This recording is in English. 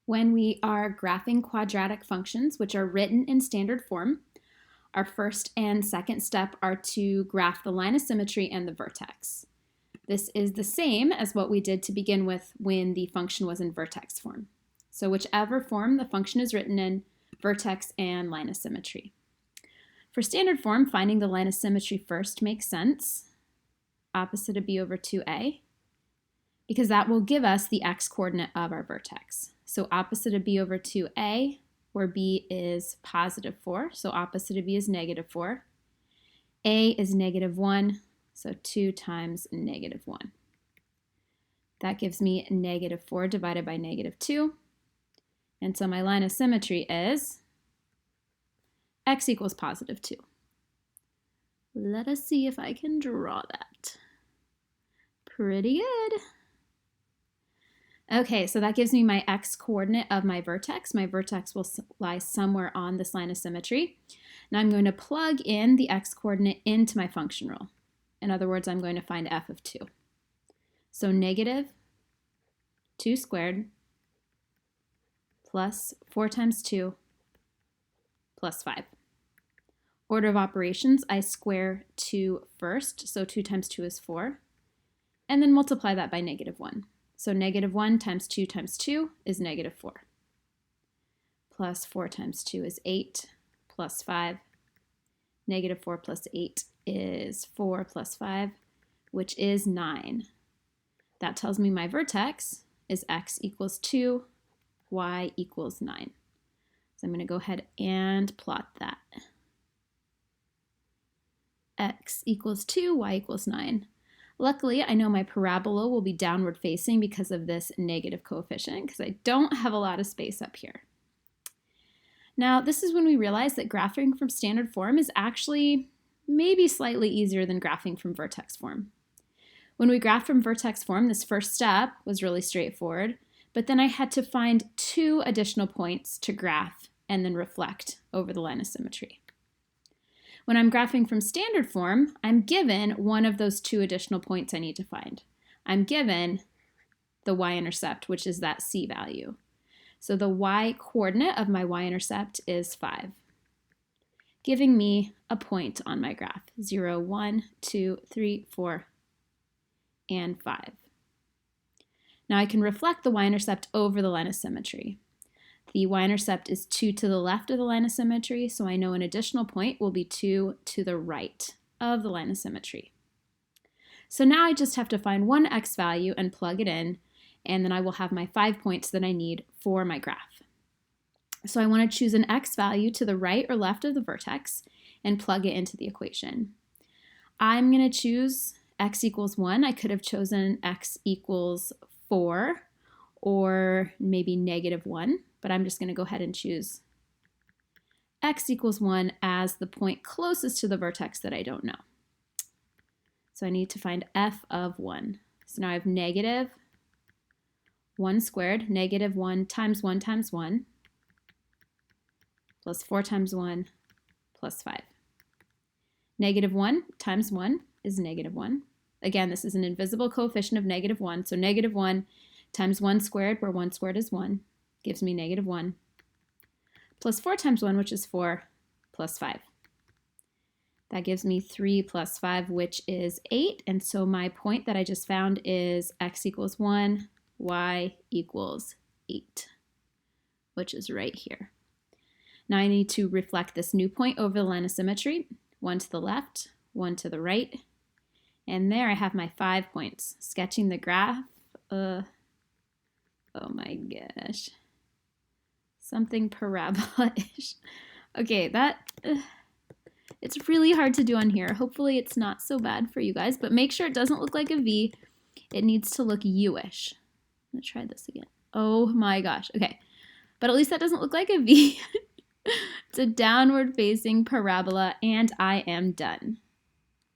When we are graphing quadratic functions, which are written in standard form, our first and second step are to graph the line of symmetry and the vertex. This is the same as what we did to begin with when the function was in vertex form. So whichever form the function is written in, vertex and line of symmetry. For standard form, finding the line of symmetry first makes sense, opposite of b over 2a, because that will give us the x-coordinate of our vertex. So opposite of b over 2a, where b is positive 4, so opposite of b is negative 4. A is negative 1, so 2 times negative 1. That gives me negative 4 divided by negative 2. And so my line of symmetry is x equals positive 2. Let us see if I can draw that. Pretty good. Okay, so that gives me my x-coordinate of my vertex. My vertex will lie somewhere on this line of symmetry. Now I'm going to plug in the x-coordinate into my function rule. In other words, I'm going to find f of 2. So negative 2 squared plus 4 times 2 plus 5. Order of operations, I square 2 first, so 2 times 2 is 4, and then multiply that by negative 1. So negative 1 times 2 is negative 4. Plus 4 times 2 is 8, plus 5. Negative 4 plus 8 is 4 plus 5, which is 9. That tells me my vertex is x equals 2, y equals 9. So I'm going to go ahead and plot that. X equals 2, y equals 9. Luckily, I know my parabola will be downward facing because of this negative coefficient, because I don't have a lot of space up here. Now, this is when we realize that graphing from standard form is actually maybe slightly easier than graphing from vertex form. When we graphed from vertex form, this first step was really straightforward, but then I had to find 2 additional points to graph and then reflect over the line of symmetry. When I'm graphing from standard form, I'm given one of those 2 additional points I need to find. I'm given the y-intercept, which is that c value. So the y-coordinate of my y-intercept is 5, giving me a point on my graph, 0, 1, 2, 3, 4, and 5. Now I can reflect the y-intercept over the line of symmetry. The y-intercept is 2 to the left of the line of symmetry, so I know an additional point will be 2 to the right of the line of symmetry. So now I just have to find one x value and plug it in, and then I will have my 5 points that I need for my graph. So I want to choose an x value to the right or left of the vertex and plug it into the equation. I'm going to choose x equals 1. I could have chosen x equals 4 or maybe negative 1. But I'm just going to go ahead and choose x equals 1 as the point closest to the vertex that I don't know. So I need to find f of 1. So now I have negative 1 squared, negative 1 times 1 times 1, plus 4 times 1, plus 5. Negative 1 times 1 is negative 1. Again, this is an invisible coefficient of negative 1, so negative 1 times 1 squared, where 1 squared is 1. Gives me negative 1, plus 4 times 1, which is 4, plus 5. That gives me 3 plus 5, which is 8, and so my point that I just found is x equals 1, y equals 8, which is right here. Now I need to reflect this new point over the line of symmetry, 1 to the left, 1 to the right, and there I have my 5 points. Sketching the graph, oh my gosh. Something parabola-ish. Okay, it's really hard to do on here. Hopefully it's not so bad for you guys, but make sure it doesn't look like a V. It needs to look U-ish. I'm gonna try this again. Oh my gosh, okay. But at least that doesn't look like a V. It's a downward facing parabola, and I am done.